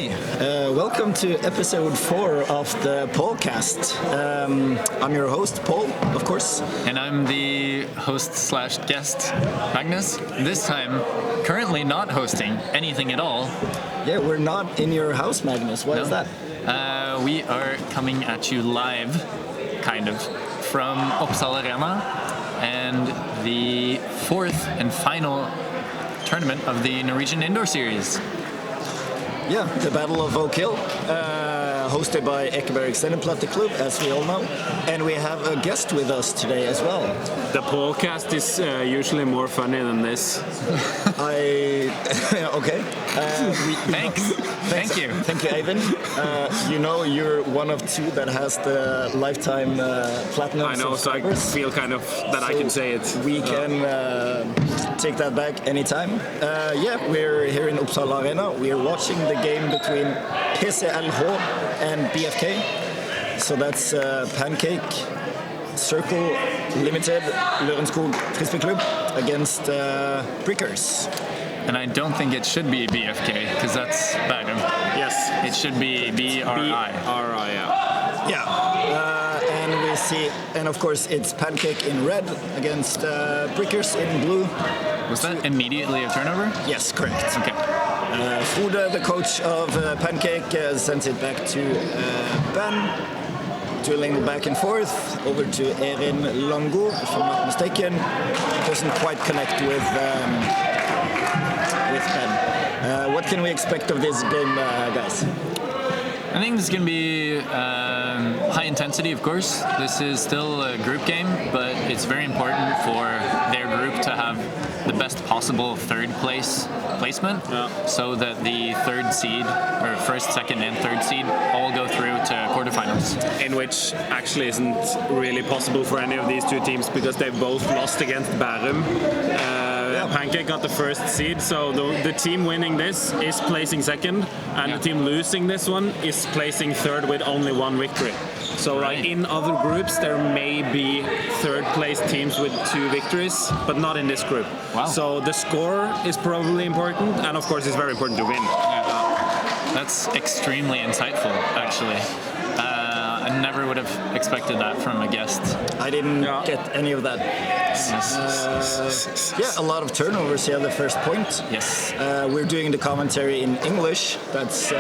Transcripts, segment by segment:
Okay, welcome to episode 4 of the Pancake. I'm your host, Paul, of course. And I'm the host/guest, Magnus. This time, currently not hosting anything at all. Yeah, we're not in your house, Magnus. Why is that? We are coming at you live, kind of, from Uppsala Arena and the fourth and final tournament of the Norwegian Indoor Series. Yeah, the Battle of Oak Hill, hosted by Ekeberg Club, as we all know. And we have a guest with us today as well. The podcast is usually more funny than this. Okay. Thanks. Thank you. Thank you, Ivan. You're one of two that has the lifetime platinum I know, subscribers. so I feel kind of that I can say it. We can take that back anytime. We're here in Uppsala Arena. We're watching the game between PCLH and BFK. So that's Pancake Circle Limited Lørenskog Frisbee Club against Brickers. And I don't think it should be BFK, because that's Bærum. Yes. It should be BRI. BRI, yeah. Yeah. And we see, and of course it's Pancake in red against Brickers in blue. Was that immediately a turnover? Yes, correct. Okay. Frode, the coach of Pancake, sends it back to Ben, drilling back and forth over to Erin Lango, if I'm not mistaken. Doesn't quite connect with Ben. What can we expect of this game, guys? I think this is going to be high intensity, of course. This is still a group game, but it's very important for their group to have the best possible third place placement, so that the third seed, or first, second, and third seed all go through to quarterfinals. In which actually isn't really possible for any of these two teams because they both lost against Bærum. Pancake got the first seed, so the team winning this is placing second, and the team losing this one is placing third with only one victory. So like in other groups, there may be third place teams with 2 victories, but not in this group. Wow. So the score is probably important, and of course it's very important to win. That's extremely insightful, actually. I never would have expected that from a guest. I didn't get any of that. A lot of turnovers here, the first point. Yes. We're doing the commentary in English. That's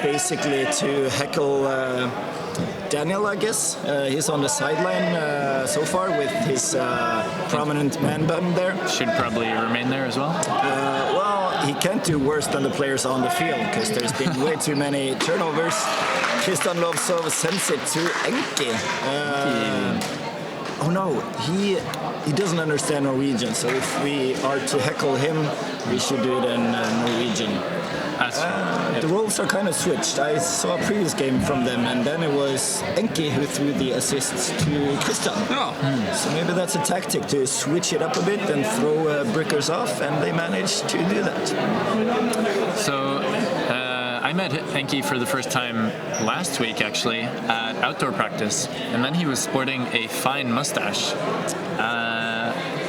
basically to heckle Daniel, I guess. He's on the sideline so far with his prominent man bun there. Should probably remain there as well. He can't do worse than the players on the field because there's been way too many turnovers. Christian Lovsov sends it to Enki. Oh no, he doesn't understand Norwegian, so if we are to heckle him, we should do it in Norwegian. The roles are kind of switched. I saw a previous game from them, and then it was Enki who threw the assists to Christian. So maybe that's a tactic to switch it up a bit and throw Brickers off, and they managed to do that. So I met Enki for the first time last week, actually, at outdoor practice, and then he was sporting a fine mustache.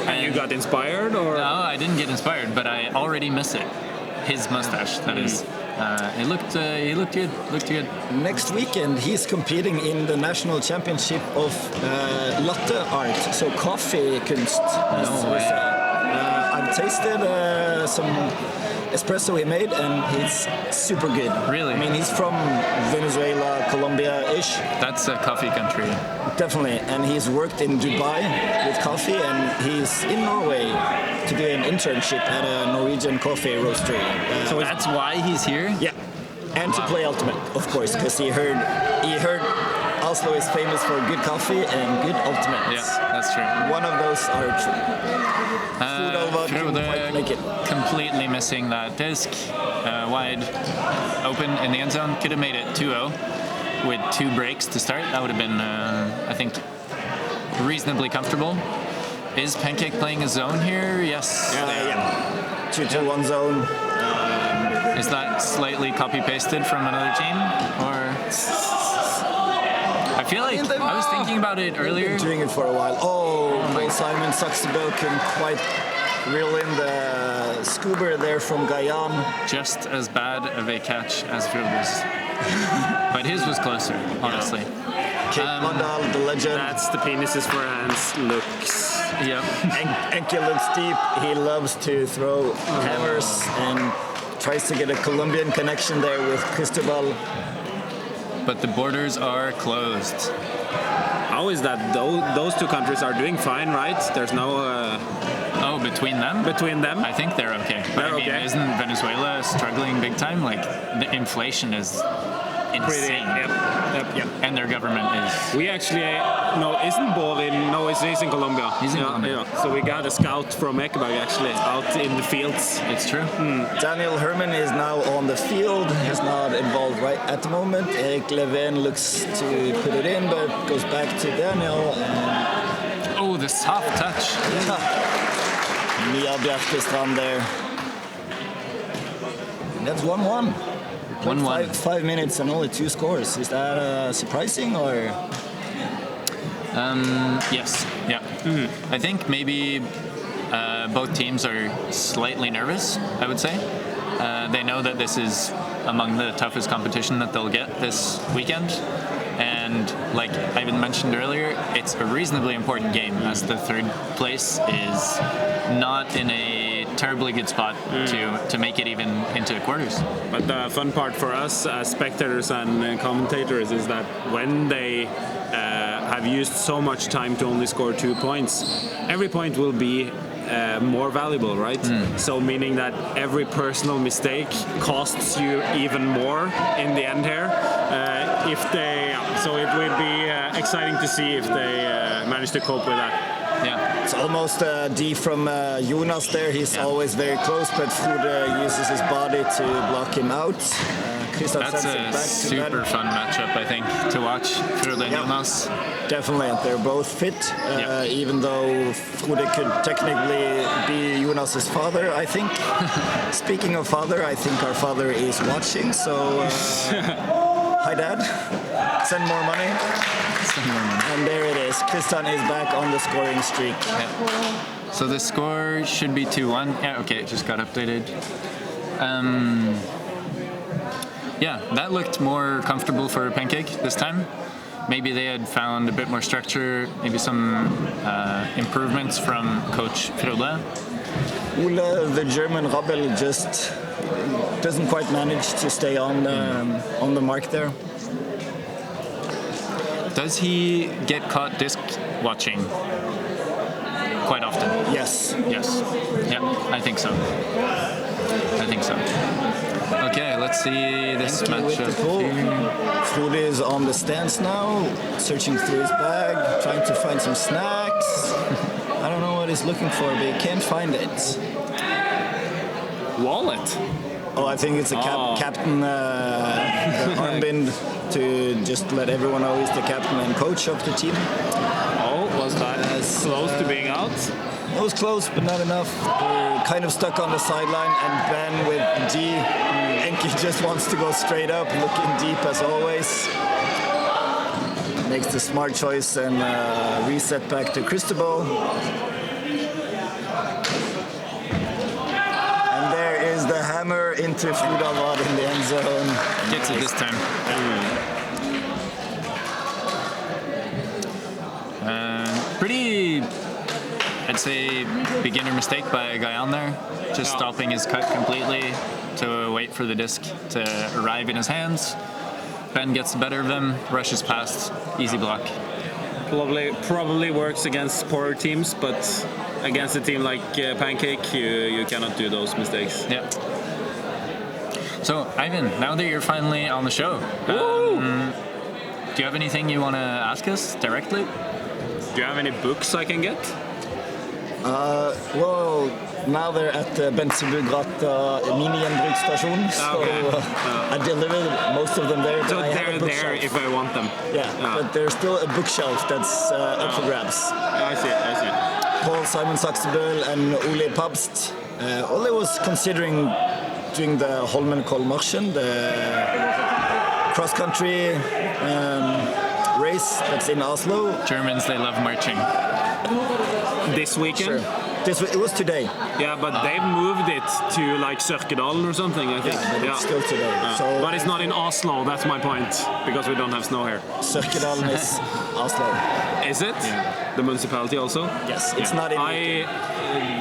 And you got inspired, or? No, I didn't get inspired, but I already miss it. His mustache, that is. He looked good. Next weekend, he's competing in the national championship of latte art, so coffee kunst. No way. I've tasted some espresso he made, and he's super good. Really? I mean, he's from Venezuela, Colombia-ish. That's a coffee country. Definitely, and he's worked in Dubai with coffee, and he's in Norway to do an internship at a Norwegian coffee roastery. So that's why he's here? Yeah, and to play Ultimate, of course, because he heard Oslo is famous for good coffee and good Ultimates. Yeah, that's true. One of those are true. Frode completely missing that disc, wide open in the end zone. Could have made it 2-0 with 2 breaks to start. That would have been, I think, reasonably comfortable. Is Pancake playing a zone here? Yes. Yeah. 2-2-1 zone. Is that slightly copy-pasted from another team? Or I feel like I was thinking about it earlier. Been doing it for a while. Oh, Paul Simon Saxebo couldn't quite reel in the scuba there from Guyane. Just as bad of a catch as Frulle's. But his was closer, honestly. Kate Mondal, the legend. That's the penises for hands looks. Yep. Enke looks deep. He loves to throw hammers and tries to get a Colombian connection there with Cristobal. But the borders are closed. How is that? Those two countries are doing fine, right? There's no... Between them? Between them? I think they're okay. But They're I mean, okay. isn't Venezuela struggling big time? Like, the inflation is insane. Yep. And their government is... We actually... isn't Borin... No, he's in Colombia. He's in Colombia. Yeah. So we got a scout from Ekeberg, actually, out in the fields. It's true. Daniel Herman is now on the field. He's not involved right at the moment. Erik Leven looks to put it in, but goes back to Daniel. Oh, the soft touch. Mia Bjerkestrand there. And that's 1-1. 1-1. 5 minutes and only 2 scores. Is that surprising or? Yes. Yeah. I think maybe both teams are slightly nervous, I would say. They know that this is among the toughest competition that they'll get this weekend. And like Ivan mentioned earlier, it's a reasonably important game as the third place is not in a terribly good spot to make it even into the quarters. But the fun part for us as spectators and commentators is that when they have used so much time to only score 2 points, every point will be more valuable, right? So meaning that every personal mistake costs you even more in the end here. So it will be exciting to see if they manage to cope with that. Yeah. It's almost a D from Jonas there. He's always very close, but Frode uses his body to block him out. That's a super fun matchup, I think, to watch. Frode and Jonas. Definitely, they're both fit, even though Frode could technically be Jonas's father, I think. Speaking of father, I think our father is watching, so hi Dad, send more money. And there it is, Christian is back on the scoring streak. Yeah. So the score should be 2-1. Yeah, okay, it just got updated. Yeah, that looked more comfortable for Pancake this time. Maybe they had found a bit more structure, maybe some improvements from Coach Frode. Ole, the German Rabbel, just doesn't quite manage to stay on the mark there. Does he get caught disc watching quite often? Yes. Yes. Yeah, I think so. Okay, let's see this matchup here. Frode is on the stands now, searching through his bag, trying to find some snacks. I don't know what he's looking for, but he can't find it. Wallet? Oh, I think it's a captain armband to just let everyone know he's the captain and coach of the team. Oh, was that close to being out? It was close, but not enough. They're kind of stuck on the sideline, and Ben with D. Enki just wants to go straight up, looking deep as always. Makes the smart choice and reset back to Cristobal. And there is the hammer into Frudalvad in the end zone. Gets it this time. Pretty, I'd say, beginner mistake by a guy on there. Just stopping his cut completely to wait for the disc to arrive in his hands. Ben gets the better of them, rushes past, easy block. Probably works against poorer teams, but against a team like Pancake, you cannot do those mistakes. Yeah. So, Ivan, now that you're finally on the show, do you have anything you want to ask us directly? Do you have any books I can get? Well, now they're at the Bensebugrata mini-gjenbruksstation, so I delivered most of them there. So they're there if I want them? Yeah, but there's still a bookshelf that's up for grabs. I see. Paul Simon Saxebøl and Ole Pabst. Ole was considering doing the Holmenkollmarsjen, the cross-country race that's in Oslo. Germans, they love marching. This weekend? Sure. it was today. Yeah, but they've moved it to like Sørkedalen or something, I think. Yeah, but it's still today. So But it's not in Oslo, that's my point, because we don't have snow here. Sørkedalen is Oslo. Is it? The municipality also? Yes, it's not in. I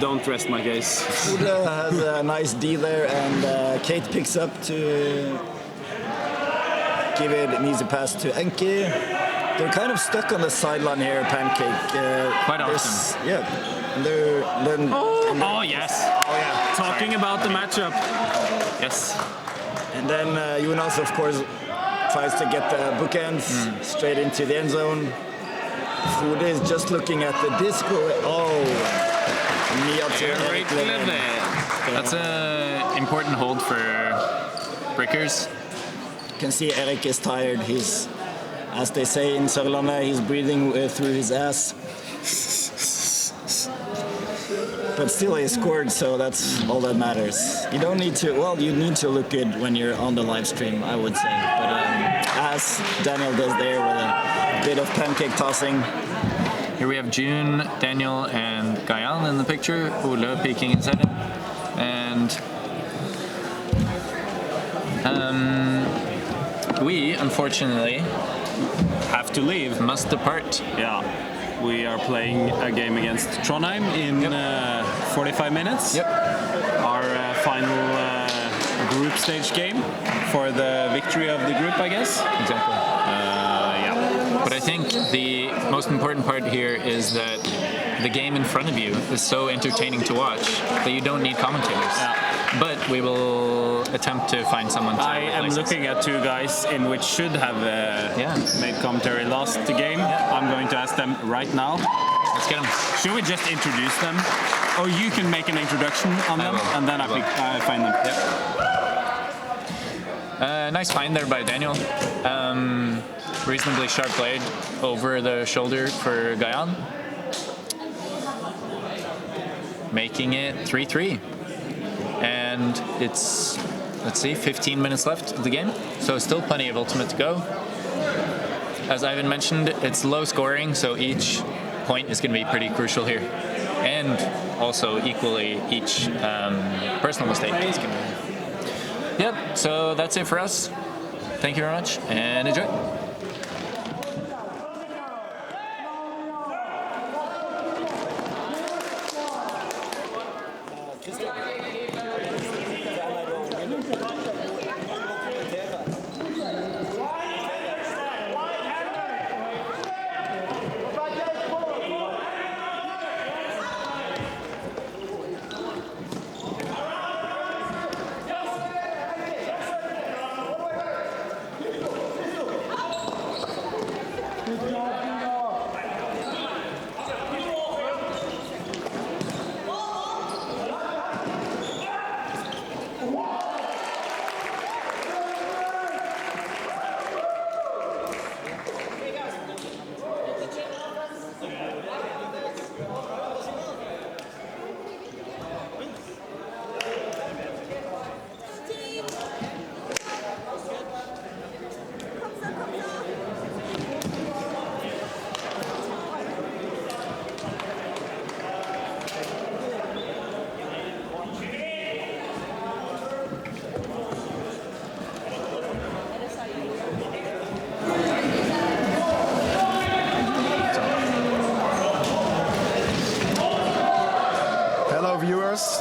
don't rest my case. Frode has a nice D there, and Kate picks up to give it an easy pass to Enki. They're kind of stuck on the sideline here, Pancake. Quite often. Yeah. And they're Oh, yes. oh yeah. Talking about the matchup. Yes. And then Jonas, of course, tries to get the bookends straight into the end zone. Frode is just looking at the disc. Oh. Very clever. That's an important hold for Brickers. You can see Erik is tired. He's, as they say in Sørlandet, he's breathing through his ass. But still he scored, so that's all that matters. You don't need to, well, you need to look good when you're on the live stream, I would say. But as Daniel does there with a bit of pancake tossing. Here we have June, Daniel, and Gayan in the picture. Ole peeking his head in. And we, unfortunately, Have to leave. must depart. Yeah. We are playing a game against Trondheim in 45 minutes. Yep. Our final group stage game for the victory of the group, I guess. Exactly. Yeah. But I think the most important part here is that the game in front of you is so entertaining to watch that you don't need commentators. Yeah. But we will attempt to find someone to I am replace us. looking at two guys in which should have made commentary last game. I'm going to ask them right now. Let's get them. Should we just introduce them? Or you can make an introduction on them, will. and then I find them. Nice find there by Daniel. Reasonably sharp blade over the shoulder for Gayan. Making it 3-3. And it's, let's see, 15 minutes left of the game. So still plenty of ultimate to go. As Ivan mentioned, it's low scoring, so each point is going to be pretty crucial here. And also equally each personal mistake is going to be. Yep, so that's it for us. Thank you very much and enjoy.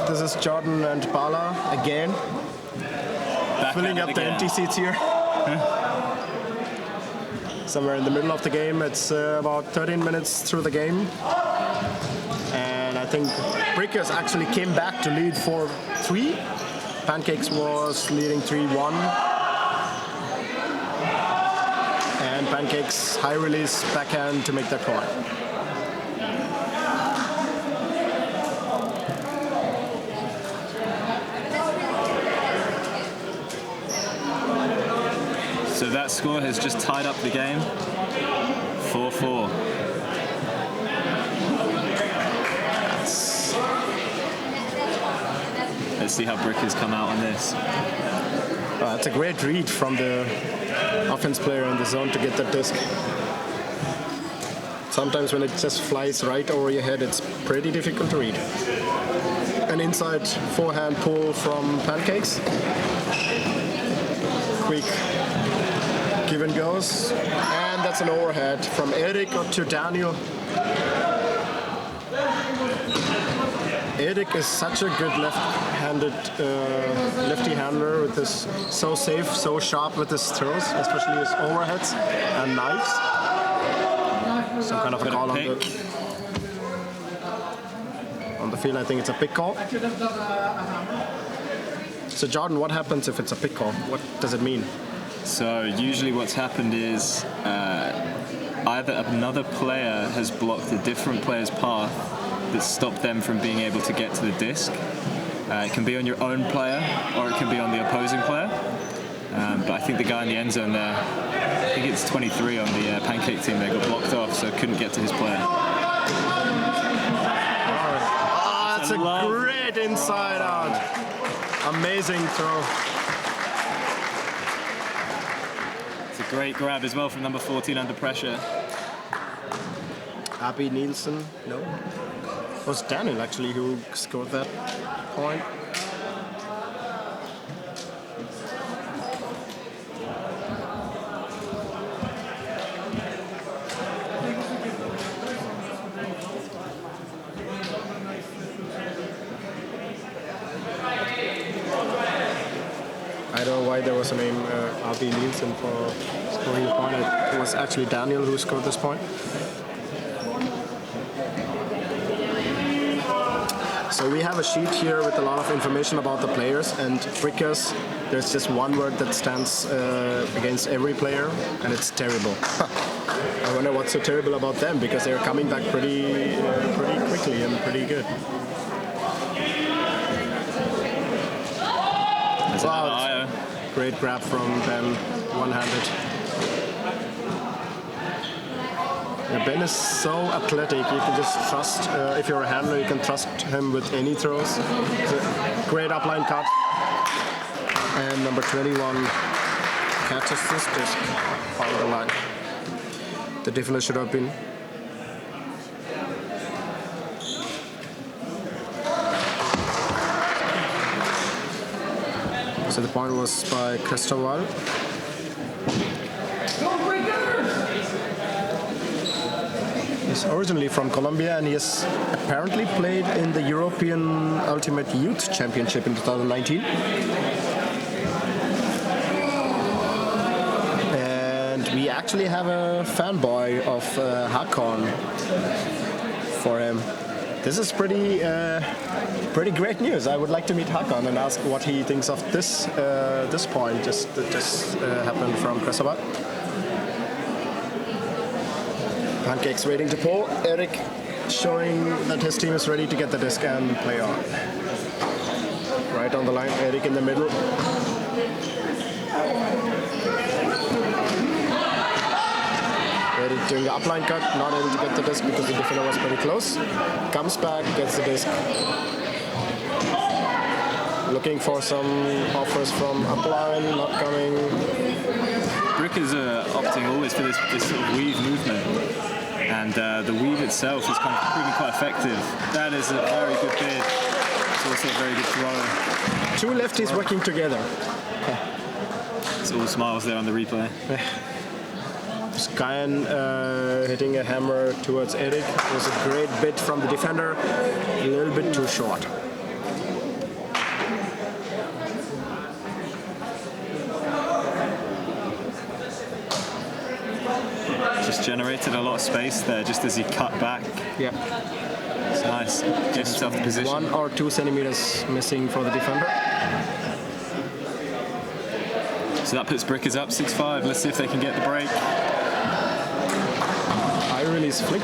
This is Jordan and Bala again, filling up the empty seats here. Somewhere in the middle of the game. It's about 13 minutes through the game, and I think Brickers actually came back to lead 4-3. Pancakes was leading 3-1, and Pancakes high release backhand to make that point. So that score has just tied up the game. 4-4. Let's see how Brickers come out on this. That's a great read from the offense player in the zone to get that disc. Sometimes when it just flies right over your head, it's pretty difficult to read. An inside forehand pull from Pancakes. Quick give and goes. And that's an overhead from Erik to Daniel. Erik is such a good left-handed lefty handler with his so safe, so sharp with his throws, especially his overheads and knives. Some kind of a call on the field. I think it's a pick call. So Jordan, what happens if it's a pick call? What does it mean? So usually what's happened is either another player has blocked a different player's path that stopped them from being able to get to the disc. It can be on your own player or it can be on the opposing player. But I think the guy in the end zone there, I think it's 23 on the Pancake team, they got blocked off, so couldn't get to his player. Oh, that's a great inside out. Amazing throw. It's a great grab as well from number 14 under pressure. Abby Nielsen, no. It was Daniel actually who scored that point. I don't know why there was a name Abby Nielsen for scoring the point. It was actually Daniel who scored this point. So we have a sheet here with a lot of information about the players, and Brickers, there's just one word that stands against every player, and it's terrible. I wonder what's so terrible about them, because they're coming back pretty quickly and pretty good. Wow, great grab from Ben, one-handed. Ben is so athletic, you can just trust, if you're a handler, you can trust him with any throws. Great upline cut. And number 21 catches this disc on the line. The defender should have been. So the point was by Cristobal. He's originally from Colombia and he has apparently played in the European Ultimate Youth Championship in 2019. And we actually have a fanboy of Hakon for him. This is pretty great news. I would like to meet Hakon and ask what he thinks of this point that just happened from Cristobal. Pancakes waiting to pull. Erik showing that his team is ready to get the disc and play on. Right on the line, Erik in the middle. Erik doing the upline cut, not able to get the disc because the defender was pretty close. Comes back, gets the disc. Looking for some offers from upline, not coming. Brickers are opting always for this sort of weave movement. And the weave itself is kind of proving quite effective. That is a very good bid. It's also a very good throw. Two lefties working together. It's all smiles there on the replay. Skyen hitting a hammer towards Erik. It was a great bid from the defender. A little bit too short. Just generated a lot of space there just as he cut back. Yeah. It's nice. Gets himself the position. 1 or 2 centimeters missing for the defender. So that puts Brickers up 6-5. Let's see if they can get the break. I release flick.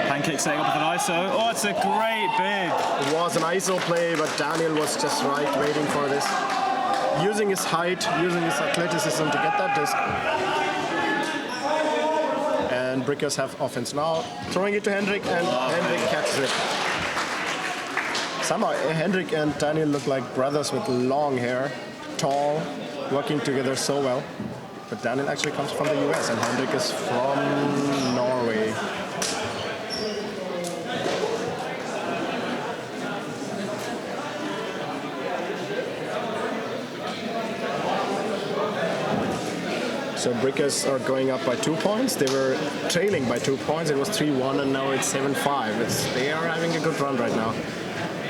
Pancake setting up with an ISO. Oh, it's a great bid. It was an ISO play, but Daniel was just right waiting for this. Using his height, using his athleticism to get that disc. And Brickers have offense now. Throwing it to Hendrik, and Hendrik catches it. Somehow Hendrik and Daniel look like brothers with long hair, tall, working together so well. But Daniel actually comes from the US and Hendrik is from Norway. So Brickers are going up by 2 points. They were trailing by 2 points. It was 3-1 and now it's 7-5. They are having a good run right now.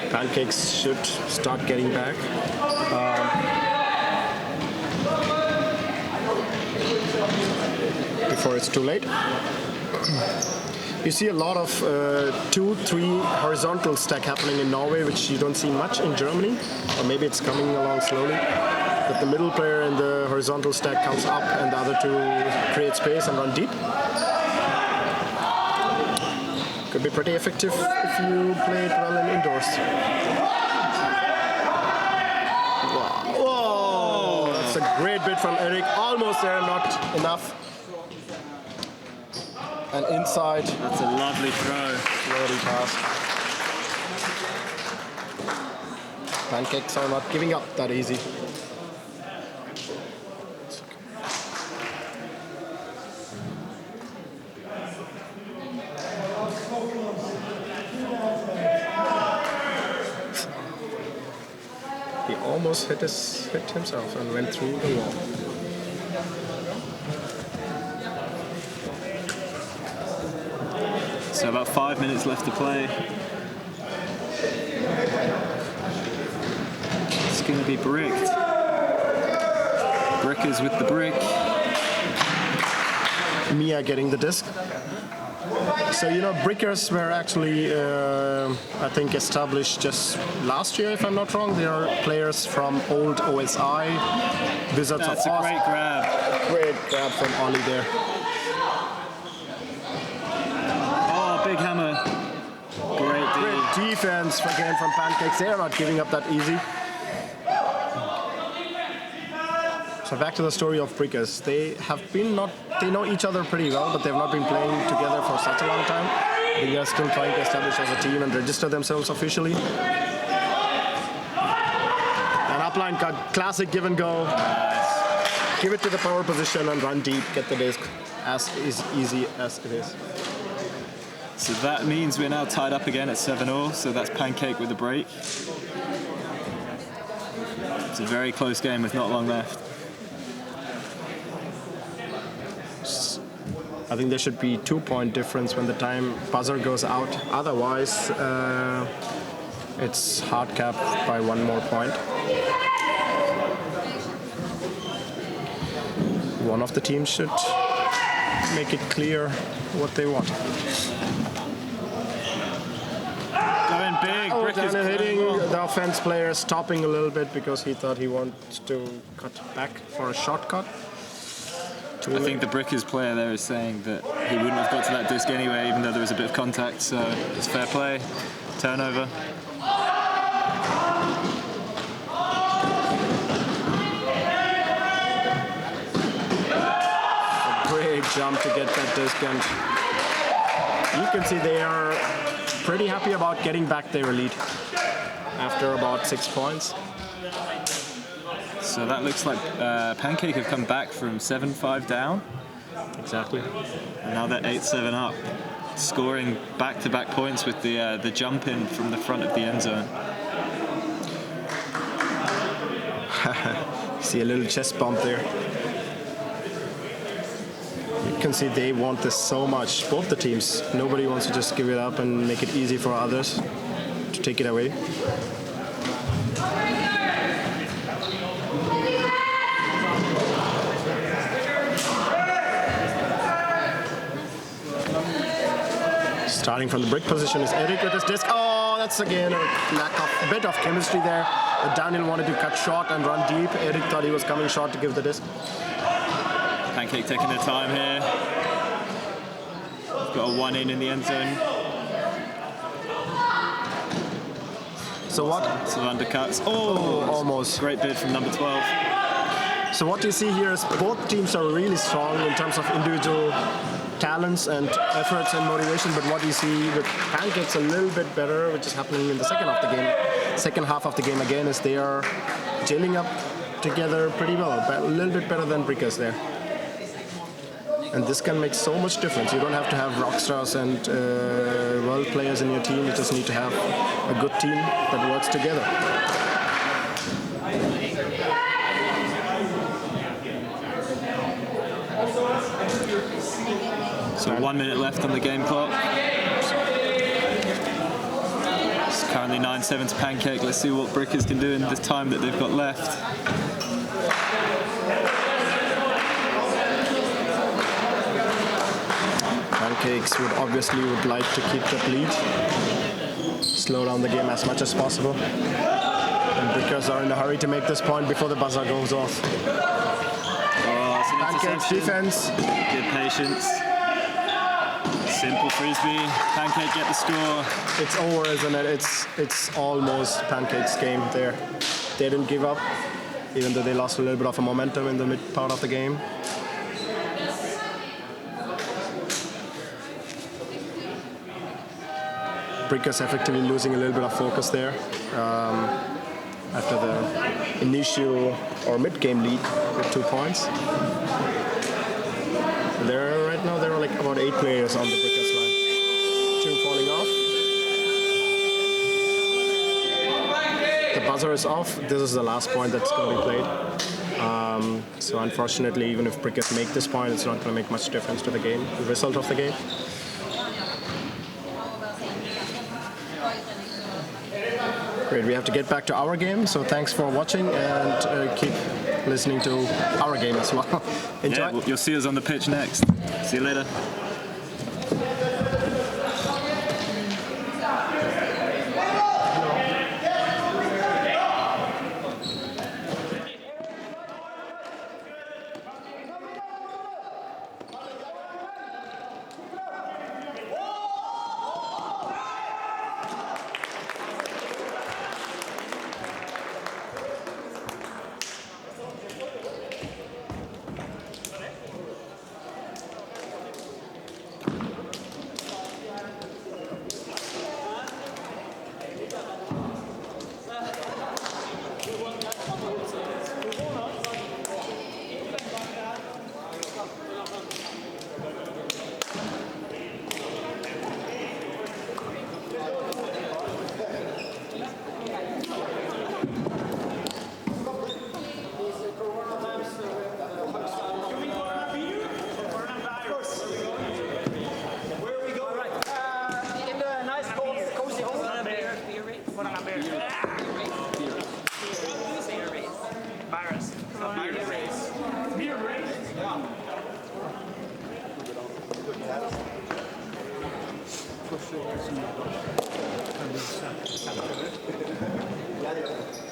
Pancakes should start getting back. Before it's too late. You see a lot of 2-3 horizontal stack happening in Norway, which you don't see much in Germany, or maybe it's coming along slowly. But the middle player in the horizontal stack comes up and the other two create space and run deep. Could be pretty effective if you play it well in indoors. Wow. Whoa! That's a great bit from Erik. Almost there, not enough. And inside. That's a lovely throw. Lovely pass. Pancakes are not giving up that easy. He almost hit himself and went through the wall. So about 5 minutes left to play. It's going to be bricked. Brickers with the brick. Mia getting the disc. So, you know, Brickers were actually, I think, established just last year, if I'm not wrong. They are players from old OSI, Wizards That's of a Oz. great grab. Great grab from Ollie there. Oh, big hammer. Great D. Great defense again from Pancakes. They are not giving up that easy. So back to the story of Brickers. They know each other pretty well, but they've not been playing together for such a long time. They are still trying to establish as a team and register themselves officially. And upline cut, classic give and go. Nice. Give it to the power position and run deep, get the disc as easy as it is. So that means we're now tied up again at 7-all, so that's Pancake with a break. It's a very close game with not long left. I think there should be 2-point difference when the time buzzer goes out. Otherwise, it's hard capped by 1 more point. One of the teams should make it clear what they want. Going big, Brick is Daniel hitting playing well. the offense player, stopping a little bit because he thought he wanted to cut back for a shortcut. I think the Brickers player there is saying that he wouldn't have got to that disc anyway, even though there was a bit of contact, so it's fair play. Turnover. A great jump to get that disc, and you can see they are pretty happy about getting back their lead after about 6 points. So that looks like Pancake have come back from 7-5 down. Exactly. And now they're 8-7 up, scoring back-to-back points with the jump in from the front of the end zone. See a little chest bump there. You can see they want this so much, both the teams. Nobody wants to just give it up and make it easy for others to take it away. Starting from the brick position is Erik with his disc. Oh, that's again a bit of chemistry there. Daniel wanted to cut short and run deep. Erik thought he was coming short to give the disc. Pancake taking their time here. Got a 1 in the end zone. So what? Some undercuts. Oh, almost. Great bid from number 12. So what you see here is both teams are really strong in terms of individual talents and efforts and motivation, but what you see with Pancakes a little bit better, which is happening in the second half of the game again, is they are gelling up together pretty well, but a little bit better than Brickers there. And this can make so much difference. You don't have to have rock stars and world players in your team. You just need to have a good team that works together. So 1 minute left on the game clock. It's currently 9-7 to Pancake. Let's see what Brickers can do in the time that they've got left. Pancakes would like to keep that lead, slow down the game as much as possible. And Brickers are in a hurry to make this point before the buzzer goes off. Oh, it's an Pancake's interception. defense. Good patience. Simple frisbee. Pancake get the score. It's over, isn't it? It's almost Pancake's game there. They didn't give up, even though they lost a little bit of a momentum in the mid part of the game. Brickers effectively losing a little bit of focus there after the initial or mid-game lead with 2 points. Right now there are like about 8 players on the Brickers line. 2 falling off. The buzzer is off. This is the last point that's going to be played. So unfortunately, even if Brickers make this point, it's not going to make much difference to the game, the result of the game. Great, we have to get back to our game, so thanks for watching and keep listening to our game as well. Enjoy. Yeah, you'll see us on the pitch next. See you later. Ja.